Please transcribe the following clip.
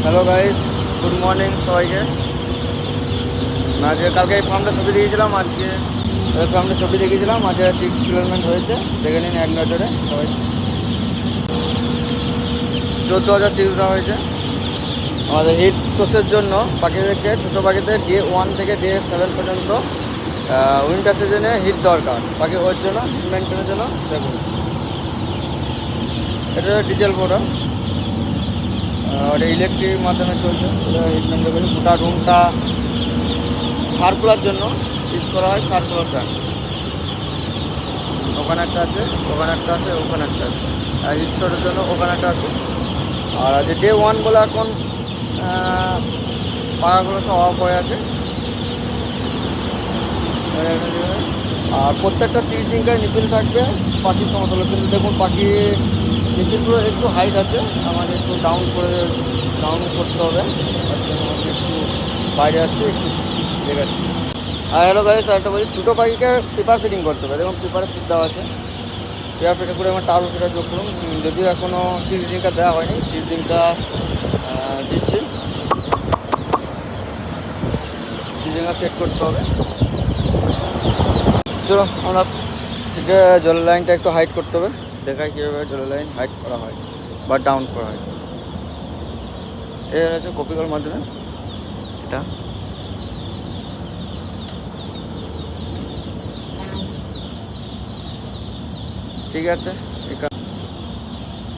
Hello guys, good morning সবাইকে। আজকে কালকে এই ফার্মটা ছবি দিয়েছিলাম, আজকে ফার্মটা ছবি দেখিয়েছিলাম। আজকে চিক্স এক্সপেরিমেন্ট হয়েছে, দেখে নিন এক নজরে সবাই। 14,000 চিক্স দেওয়া হয়েছে। আমাদের হিট সোর্সের জন্য পাখিদেরকে, ছোটো পাখিদের ডে 1 থেকে ডে 7 পর্যন্ত উইন্টার সিজনে হিট দরকার পাখি, ওর জন্য মেনটেনের জন্য। দেখুন, এটা ডিজেল মোটর, ওটা ইলেকট্রিক মাধ্যমে চলছে। এটা হিট মেনটেন করি। গোটা রুমটা সার্কুলার জন্য ইউজ করা হয়, সার্কুলার ফ্যান। ওখানে একটা আছে, ওখানে একটা আছে, ওখানে একটা আছে। আর হিট শটের জন্য ওখানে একটা আছে। আর আজ ডে 1 বলে এখন পাখাগুলো সব অফ হয়ে আছে। আর প্রত্যেকটা চিজ ডিঙ্কায় নিপিল থাকবে পাখির সমতলে। কিন্তু দেখুন, পাখি নিপিলগুলো একটু হাইট আছে, আমাদের একটু ডাউন করতে হবে। তার জন্য আমাকে একটু বাইরে আছে, একটু দেখাচ্ছি। আর হ্যালো গাইস, আরেকটা বলছি, ছোটো পাখিকে পেপার ফিটিং করতে হবে। দেখুন, পেপারে ফিট দেওয়া আছে। পেপার ফিটিং করে আমার টাওয়ার ফিটার যোগ করুন। যদিও এখনও চিজ ডিঙ্কা দেওয়া হয়নি, চিজ ডিঙ্কা দিচ্ছি। চিজ ডিঙ্কা সেট করতে হবে। চলো আমরা থেকে জলের লাইনটা একটু হাইট করতে হবে। দেখাই কীভাবে জলের লাইন হাইট করা হয় বা ডাউন করা হয়। এর আছে কপিকল মাধ্যমে। এটা ঠিক আছে।